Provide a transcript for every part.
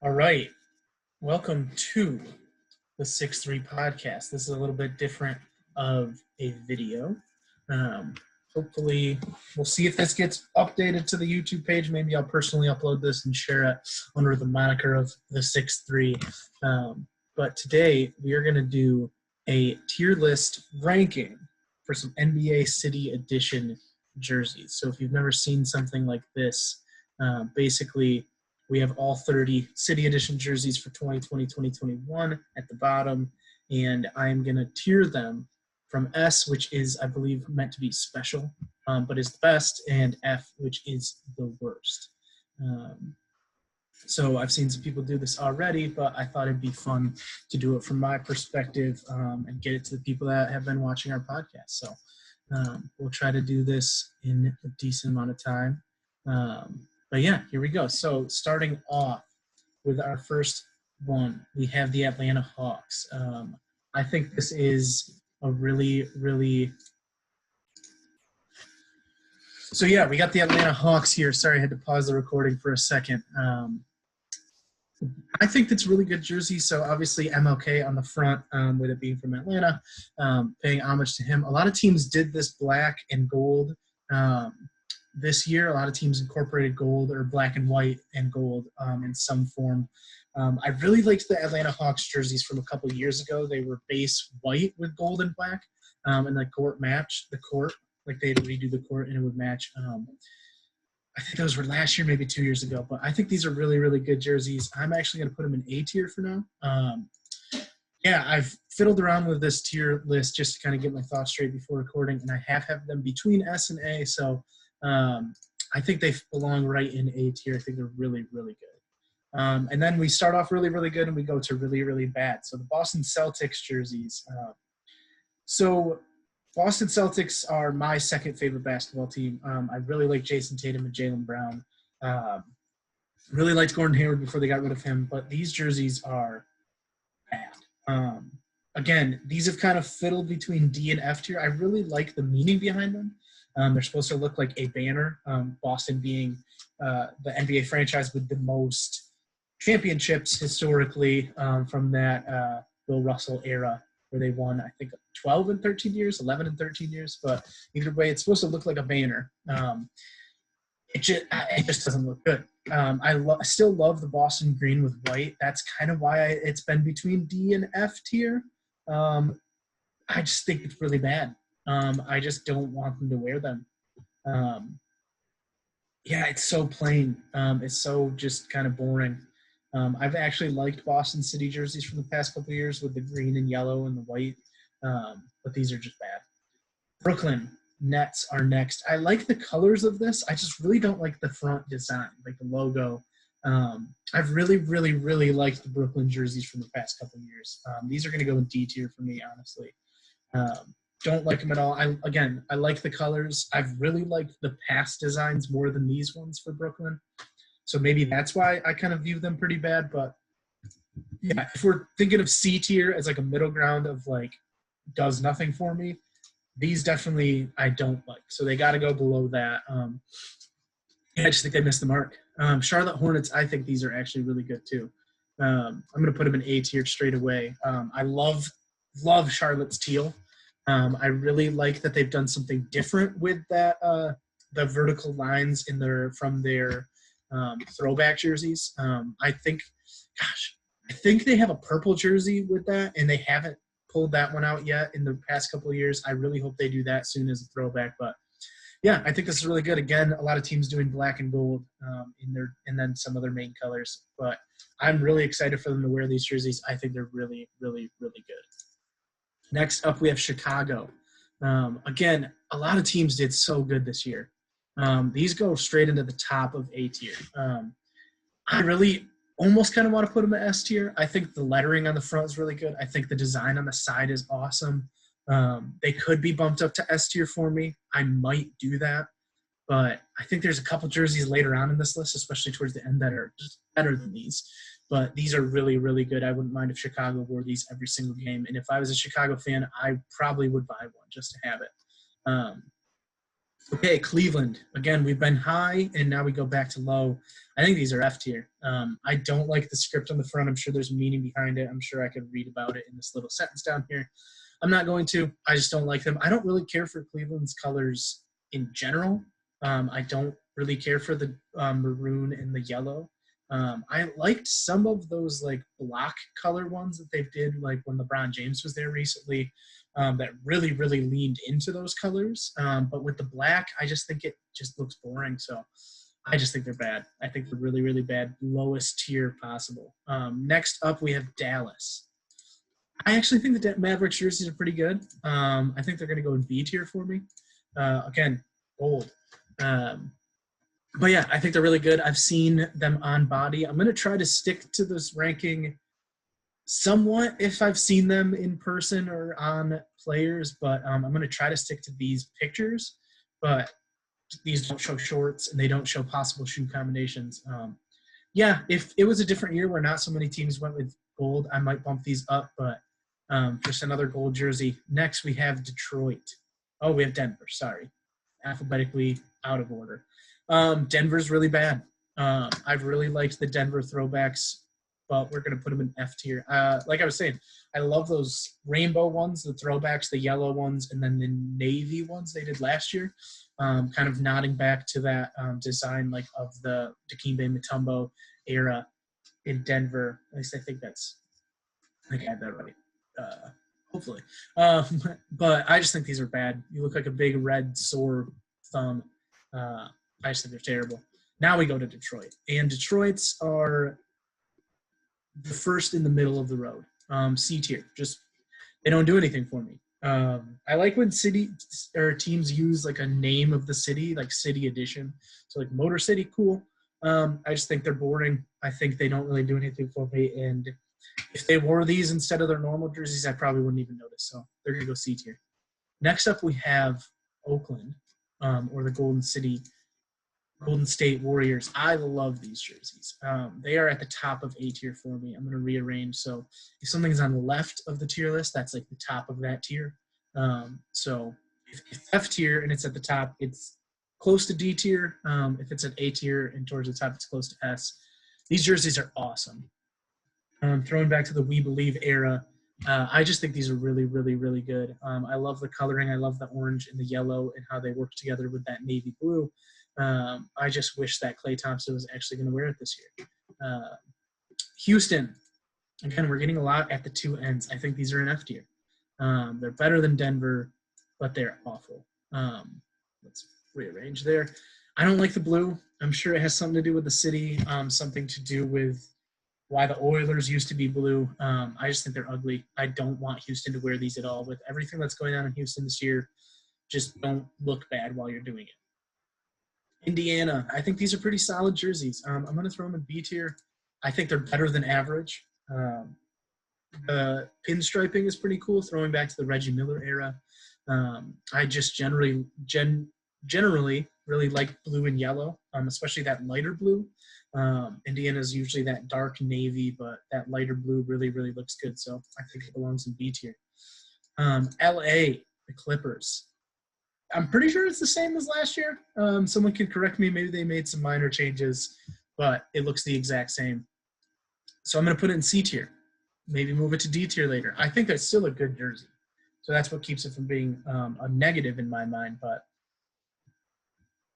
All right. Welcome to the 6Three podcast. This is a little bit different of a video. Um, Hopefully, we'll see if this gets updated to the YouTube page. Maybe I'll personally upload this and share it under the moniker of the 6Three. But today, we are going to do a tier list ranking for some NBA City Edition jerseys. So if you've never seen something like this, basically, we have all 30 City Edition jerseys for 2020-2021 at the bottom, and I'm going to tier them from S, which is, I believe, meant to be special, but is the best, and F, which is the worst. So I've seen some people do this already, but I thought it'd be fun to do it from my perspective and get it to the people that have been watching our podcast. So we'll try to do this in a decent amount of time. But yeah, here we go. So starting off with our first one, we have the Atlanta Hawks. I think this is a really so yeah, we got the Atlanta Hawks here. Sorry, I had to pause the recording for a second. I think that's a really good jersey. So obviously MLK on the front, with it being from Atlanta, paying homage to him. A lot of teams did this black and gold. This year, a lot of teams incorporated gold or black and white and gold in some form. I really liked the Atlanta Hawks jerseys from a couple of years ago. They were base white with gold and black, and the court matched the court. Like they'd redo the court and it would match. I think those were last year, maybe 2 years ago. But I think these are really good jerseys. I'm actually going to put them in A tier for now. Yeah, I've fiddled around with this tier list just to kind of get my thoughts straight before recording, and I have them between S and A. So I think they belong right in A tier. I think they're really good. And then we start off really good and we go to really bad. So the Boston Celtics jerseys. So Boston Celtics are my second favorite basketball team. I really like Jason Tatum and Jaylen Brown. Really liked Gordon Hayward before they got rid of him, but these jerseys are bad. Again, these have kind of fiddled between D and F tier. I really like the meaning behind them. They're supposed to look like a banner, Boston being the NBA franchise with the most championships historically from that Bill Russell era where they won, I think, 12 and 13 years, 11 and 13 years. But either way, it's supposed to look like a banner. It just doesn't look good. I still love the Boston green with white. That's kind of why it's been between D and F tier. I just think it's really bad. I just don't want them to wear them. Yeah, it's so plain. It's so just kind of boring. I've actually liked Boston City jerseys from the past couple of years with the green and yellow and the white, but these are just bad. Brooklyn Nets are next. I like the colors of this. I just really don't like the front design, like the logo. I've really liked the Brooklyn jerseys from the past couple of years. These are going to go in D tier for me, honestly. Don't like them at all. I like the colors. I've really liked the past designs more than these ones for Brooklyn. So maybe that's why I kind of view them pretty bad. But yeah, if we're thinking of C tier as like a middle ground of like does nothing for me, these definitely I don't like. So they got to go below that. I just think they missed the mark. Charlotte Hornets, I think these are actually really good too. I'm going to put them in A tier straight away. I love Charlotte's teal. I really like that they've done something different with that the vertical lines from their throwback jerseys. I think they have a purple jersey with that, and they haven't pulled that one out yet in the past couple of years. I really hope they do that soon as a throwback. But yeah, I think this is really good. Again, a lot of teams doing black and gold and then some other main colors. But I'm really excited for them to wear these jerseys. I think they're really good. Next up, we have Chicago. Again, a lot of teams did so good this year. These go straight into the top of A tier. I really almost kind of want to put them at S tier. I think the lettering on the front is really good. I think the design on the side is awesome. They could be bumped up to S tier for me. I might do that. But I think there's a couple jerseys later on in this list, especially towards the end, that are just better than these. But these are really good. I wouldn't mind if Chicago wore these every single game. And if I was a Chicago fan, I probably would buy one just to have it. Okay, Cleveland. Again, we've been high, and now we go back to low. I think these are F tier. I don't like the script on the front. I'm sure there's meaning behind it. I'm sure I could read about it in this little sentence down here. I'm not going to. I just don't like them. I don't really care for Cleveland's colors in general. I don't really care for the maroon and the yellow. I liked some of those like block color ones that they did, like when LeBron James was there recently, that really, really leaned into those colors. But with the black, I just think it just looks boring. So I just think they're bad. I think they're really, really bad. Lowest tier possible. Next up, we have Dallas. I actually think the Mavericks jerseys are pretty good. I think they're going to go in B tier for me. Again, gold. But yeah, I think they're really good. I've seen them on body. I'm going to try to stick to this ranking somewhat if I've seen them in person or on players, but I'm going to try to stick to these pictures. But these don't show shorts and they don't show possible shoe combinations. Yeah, if it was a different year where not so many teams went with gold, I might bump these up, but just another gold jersey. Next, we have Detroit. Oh, we have Denver. Sorry. Alphabetically out of order. Denver's really bad. I've really liked the Denver throwbacks, but we're going to put them in F tier. Like I was saying, I love those rainbow ones, the throwbacks, the yellow ones, and then the navy ones they did last year. Kind of nodding back to that design like of the Dikembe Mutombo era in Denver. At least I think I had that right. Hopefully. But I just think these are bad. You look like a big red sore thumb. I just think they're terrible. Now we go to Detroit. And Detroit's are the first in the middle of the road. C tier. Just they don't do anything for me. I like when city or teams use like a name of the city, like City Edition. So like Motor City, cool. I just think they're boring. I think they don't really do anything for me. And if they wore these instead of their normal jerseys, I probably wouldn't even notice. So they're going to go C tier. Next up, we have Oakland, or the Golden State Warriors. I love these jerseys. They are at the top of A tier for me. I'm going to rearrange. So if something's on the left of the tier list, that's like the top of that tier. So if F tier and it's at the top, it's close to D tier. If it's at A tier and towards the top, it's close to S. These jerseys are awesome. Throwing back to the We Believe era, I just think these are really, really, really good. I love the coloring. I love the orange and the yellow and how they work together with that navy blue. I just wish that Klay Thompson was actually going to wear it this year. Houston, again, we're getting a lot at the two ends. I think these are an F tier. They're better than Denver, but they're awful. Let's rearrange there. I don't like the blue. I'm sure it has something to do with the city, something to do with why the Oilers used to be blue. I just think they're ugly. I don't want Houston to wear these at all. With everything that's going on in Houston this year, just don't look bad while you're doing it. Indiana, I think these are pretty solid jerseys. I'm going to throw them in B tier. I think they're better than average. The pinstriping is pretty cool, throwing back to the Reggie Miller era. I just generally really like blue and yellow, especially that lighter blue. Indiana's usually that dark navy, but that lighter blue really, really looks good. So I think it belongs in B tier. LA, the Clippers. I'm pretty sure it's the same as last year. Someone can correct me. Maybe they made some minor changes, but it looks the exact same. So I'm going to put it in C tier. Maybe move it to D tier later. I think that's still a good jersey. So that's what keeps it from being a negative in my mind. But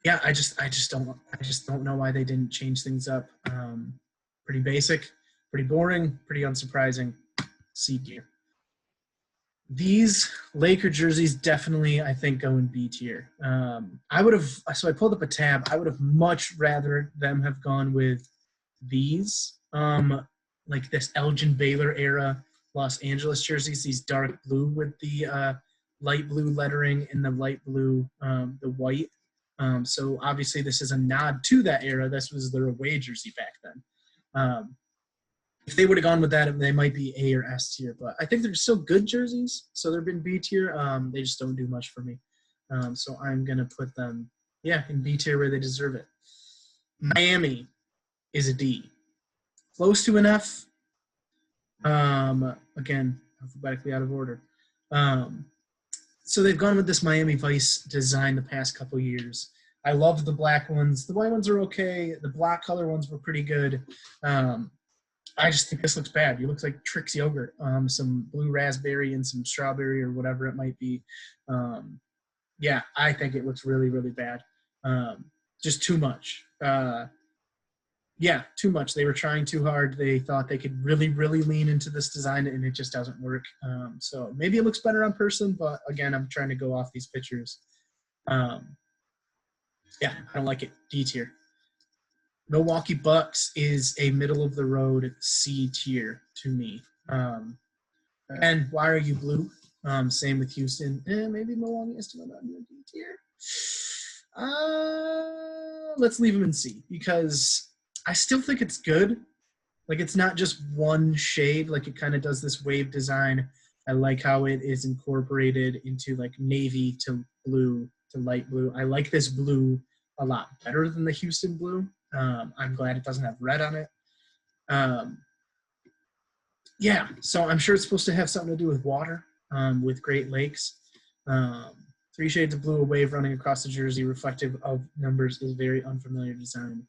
yeah, I just don't know why they didn't change things up. Pretty basic, pretty boring, pretty unsurprising. C tier. These Laker jerseys definitely, I think, go in B tier. I pulled up a tab. I would have much rather them have gone with these, like this Elgin Baylor era Los Angeles jerseys, these dark blue with the light blue lettering and the light blue, the white. So obviously this is a nod to that era. This was their away jersey back then. If they would have gone with that, they might be A or S tier. But I think they're still good jerseys, so they've been B tier. They just don't do much for me. So I'm going to put them, in B tier where they deserve it. Miami is a D. Close to an F. Again, alphabetically out of order. So they've gone with this Miami Vice design the past couple years. I loved the black ones. The white ones are okay. The black color ones were pretty good. I just think this looks bad. It looks like Trix yogurt, some blue raspberry and some strawberry or whatever it might be. Yeah, I think it looks really, really bad. Just too much. Yeah, too much. They were trying too hard. They thought they could really, really lean into this design, and it just doesn't work. So maybe it looks better on person, but again, I'm trying to go off these pictures. Yeah, I don't like it. D tier. Milwaukee Bucks is a middle of the road C tier to me. And why are you blue? Same with Houston. Maybe Milwaukee is still not in D tier. Let's leave them in C because I still think it's good. Like it's not just one shade. Like it kind of does this wave design. I like how it is incorporated into like navy to blue to light blue. I like this blue a lot better than the Houston blue. I'm glad it doesn't have red on it. Yeah, so I'm sure it's supposed to have something to do with water, with Great Lakes. 3 shades of blue, a wave running across the jersey, reflective of numbers, is very unfamiliar design.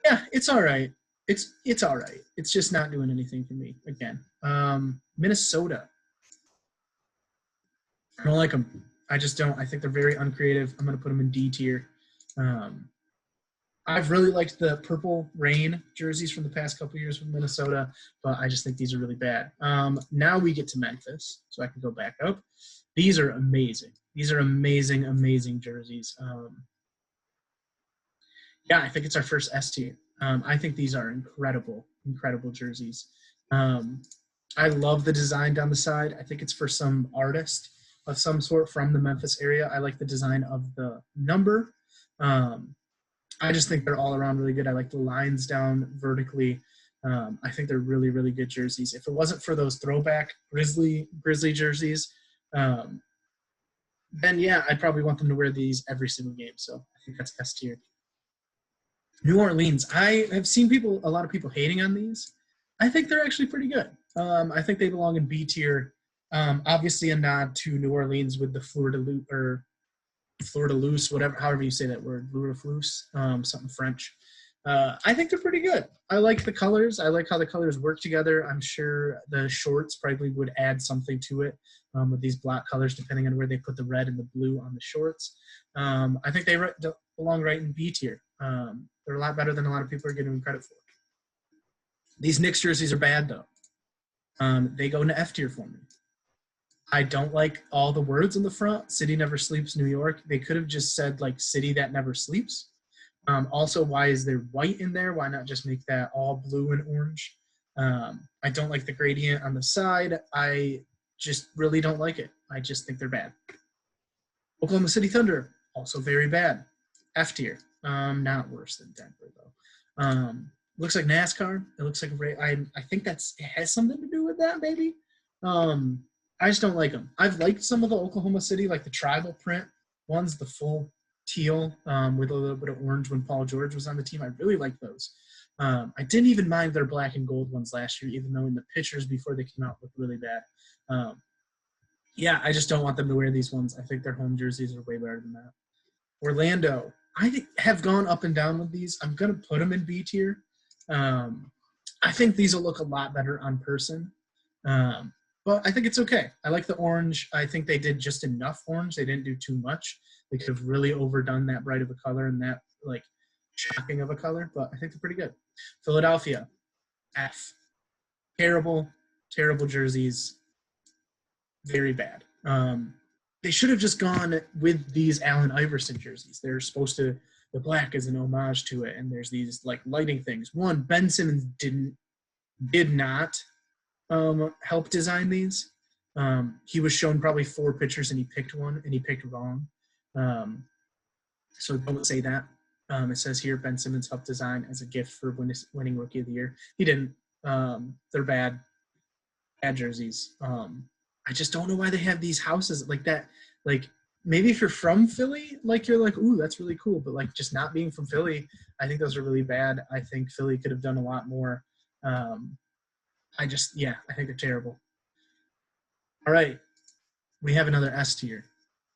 Yeah, it's all right. It's all right. It's just not doing anything for me. Again, Minnesota. I don't like them. I just don't. I think they're very uncreative. I'm going to put them in D tier. I've really liked the Purple Rain jerseys from the past couple of years from Minnesota, but I just think these are really bad. Now we get to Memphis, so I can go back up. These are amazing. These are amazing, amazing jerseys. Yeah, I think it's our first S tier. I think these are incredible, incredible jerseys. I love the design down the side. I think it's for some artist of some sort from the Memphis area. I like the design of the number. I just think they're all around really good. I like the lines down vertically. I think they're really, really good jerseys. If it wasn't for those throwback Grizzly jerseys, then yeah, I'd probably want them to wear these every single game. So I think that's S tier. New Orleans. I have seen a lot of people hating on these. I think they're actually pretty good. I think they belong in B tier. Obviously a nod to New Orleans with the Fleur de Luce, whatever, however you say that word, Fleur de Luce, something French. I think they're pretty good. I like the colors. I like how the colors work together. I'm sure the shorts probably would add something to it with these black colors, depending on where they put the red and the blue on the shorts. I think they belong right in B tier. They're a lot better than a lot of people are giving them credit for. These Knicks jerseys are bad, though. They go into F tier for me. I don't like all the words in the front. City never sleeps, New York. They could have just said, like, city that never sleeps. Also, why is there white in there? Why not just make that all blue and orange? I don't like the gradient on the side. I just really don't like it. I just think they're bad. Oklahoma City Thunder, also very bad. F tier. Not worse than Denver, though. Looks like NASCAR. It looks like I think it has something to do with that, maybe. I just don't like them. I've liked some of the Oklahoma City, like the tribal print ones, the full teal with a little bit of orange when Paul George was on the team. I really like those. I didn't even mind their black and gold ones last year, even though in the pictures before they came out looked really bad. Yeah, I just don't want them to wear these ones. I think their home jerseys are way better than that. Orlando. I have gone up and down with these. I'm going to put them in B tier. I think these will look a lot better on person. But I think it's okay. I like the orange. I think they did just enough orange. They didn't do too much. They could have really overdone that bright of a color and that like shocking of a color, but I think they're pretty good. Philadelphia, F. Terrible, terrible jerseys. Very bad. They should have just gone with these Allen Iverson jerseys. They're supposed to, the black is an homage to it, and there's these like lighting things. One, Ben Simmons did not help design these. He was shown probably 4 pictures and he picked one and he picked wrong. So don't say that. It says here Ben Simmons helped design as a gift for winning Rookie of the Year. He didn't. They're bad jerseys. I just don't know why they have these houses like that. Like maybe if you're from Philly, like you're like, ooh, that's really cool. But like just not being from Philly, I think those are really bad. I think Philly could have done a lot more. I think they're terrible. All right. We have another S tier.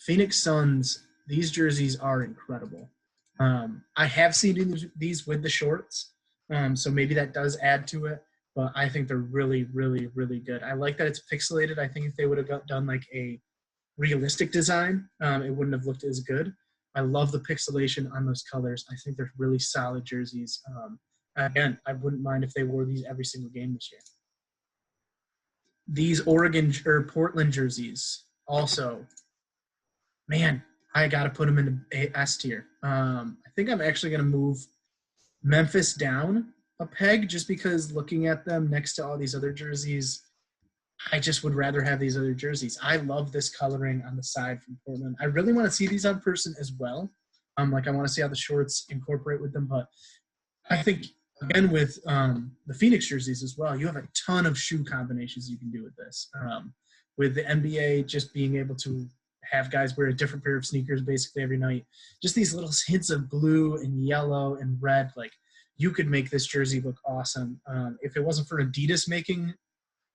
Phoenix Suns, these jerseys are incredible. I have seen these with the shorts, so maybe that does add to it, but I think they're really, really, really good. I like that it's pixelated. I think if they would have done like a realistic design, it wouldn't have looked as good. I love the pixelation on those colors. I think they're really solid jerseys. Again, I wouldn't mind if they wore these every single game this year. These Oregon or Portland jerseys also, man, I got to put them in a S tier. I think I'm actually going to move Memphis down a peg just because looking at them next to all these other jerseys, I just would rather have these other jerseys. I love this coloring on the side from Portland. I really want to see these on person as well. Like I want to see how the shorts incorporate with them, but I think again with the Phoenix jerseys as well, you have a ton of shoe combinations you can do with this. With the NBA just being able to have guys wear a different pair of sneakers basically every night, just these little hints of blue and yellow and red, like you could make this jersey look awesome. If it wasn't for Adidas making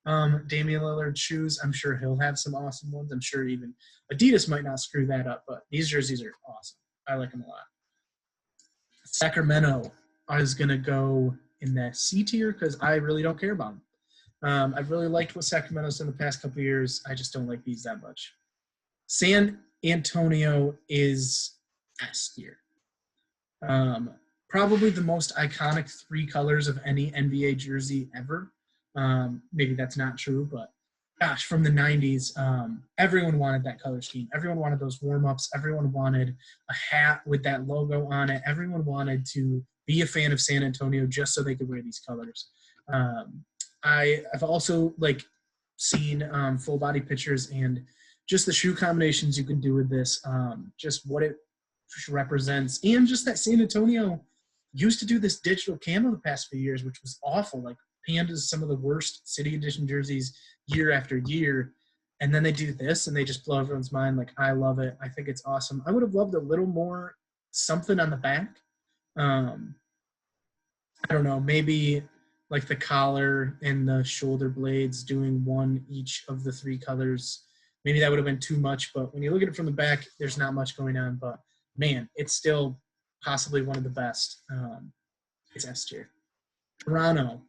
Damian Lillard shoes, I'm sure he'll have some awesome ones. I'm sure even Adidas might not screw that up, but these jerseys are awesome. I like them a lot. Sacramento, I was going to go in that C tier because I really don't care about them. I've really liked what Sacramento's done the past couple of years. I just don't like these that much. San Antonio is S tier. Probably the most iconic three colors of any NBA jersey ever. Maybe that's not true, but gosh, from the 90s, everyone wanted that color scheme. Everyone wanted those warm-ups. Everyone wanted a hat with that logo on it. Everyone wanted to be a fan of San Antonio just so they could wear these colors. I've also seen full body pictures and just the shoe combinations you can do with this, just what it represents, and just that San Antonio used to do this digital camo the past few years, which was awful. Like Panda's some of the worst City Edition jerseys year after year, and then they do this and they just blow everyone's mind. Like, I love it. I think it's awesome. I would have loved a little more something on the back. I don't know, maybe like the collar and the shoulder blades doing one each of the three colors. Maybe that would have been too much, but when you look at it from the back, there's not much going on. But man, it's still possibly one of the best. It's S tier. Toronto,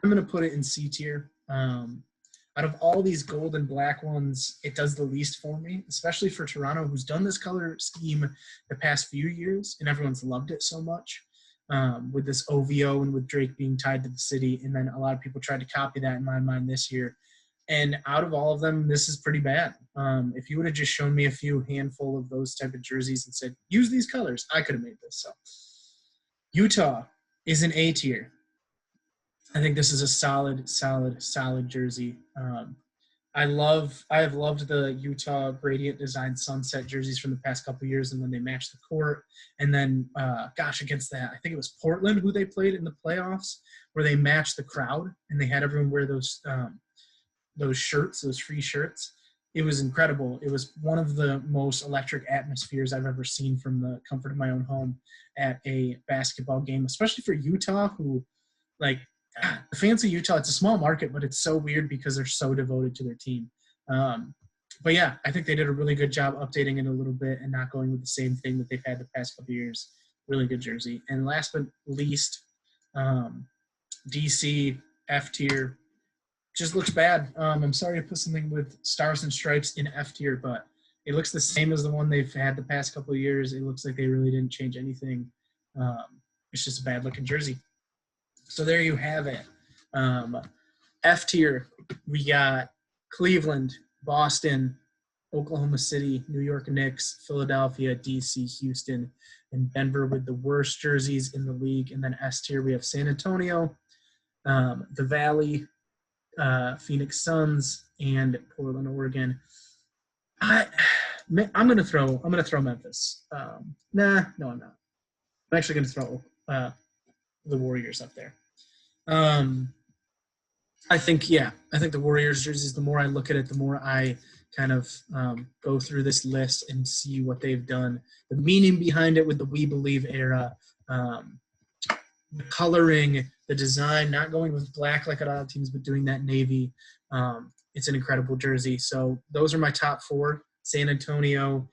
I'm going to put it in C tier. Out of all these gold and black ones, it does the least for me, especially for Toronto, who's done this color scheme the past few years, and everyone's loved it so much. With this OVO and with Drake being tied to the city, and then a lot of people tried to copy that in my mind this year. And out of all of them, this is pretty bad. If you would have just shown me a few handful of those type of jerseys and said, use these colors, I could have made this. So Utah is an A tier. I think this is a solid jersey. I have loved the Utah gradient design sunset jerseys from the past couple of years, and when they matched the court. And then, against that, I think it was Portland who they played in the playoffs, where they matched the crowd and they had everyone wear those shirts, those free shirts. It was incredible. It was one of the most electric atmospheres I've ever seen from the comfort of my own home at a basketball game, especially for Utah, who the fans of Utah, it's a small market, but it's so weird because they're so devoted to their team. But yeah, I think they did a really good job updating it a little bit and not going with the same thing that they've had the past couple of years. Really good jersey. And last but least, DC, F tier. Just looks bad. I'm sorry to put something with stars and stripes in F tier, but it looks the same as the one they've had the past couple of years. It looks like they really didn't change anything. It's just a bad-looking jersey. So there you have it. F tier, we got Cleveland, Boston, Oklahoma City, New York Knicks, Philadelphia, DC, Houston, and Denver with the worst jerseys in the league. And then S tier, we have San Antonio, the Valley, Phoenix Suns, and Portland, Oregon. I'm gonna throw Memphis. No, I'm not. I'm actually gonna throw the Warriors up there. I think the Warriors jerseys, the more I look at it, the more I kind of go through this list and see what they've done, the meaning behind it with the We Believe era, the coloring, the design, not going with black like a lot of teams, but doing that navy. It's an incredible jersey. So those are my top four. San Antonio,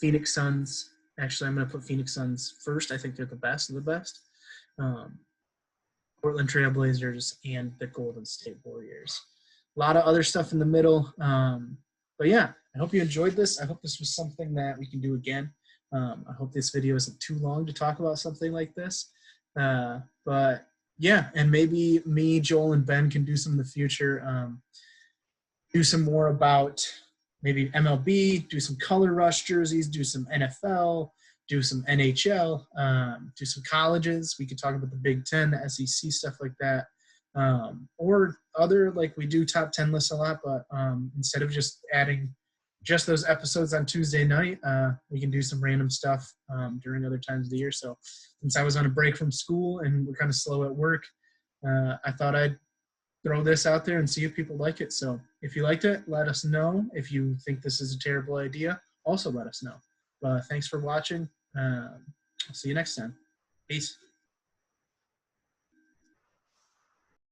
Phoenix Suns. Actually, I'm going to put Phoenix Suns first. I think they're the best of the best. Um, Portland Trailblazers, and the Golden State Warriors. A lot of other stuff in the middle. But yeah, I hope you enjoyed this. I hope this was something that we can do again. I hope this video isn't too long to talk about something like this. But yeah, and maybe me, Joel, and Ben can do some in the future. Do some more about maybe MLB, do some color rush jerseys, do some NFL, do some NHL, do some colleges. We could talk about the Big Ten, the SEC, stuff like that. Or other, like we do top 10 lists a lot, but instead of just adding just those episodes on Tuesday night, we can do some random stuff during other times of the year. So since I was on a break from school and we're kind of slow at work, I thought I'd throw this out there and see if people like it. So if you liked it, let us know. If you think this is a terrible idea, also let us know. Thanks for watching. I'll see you next time. Peace.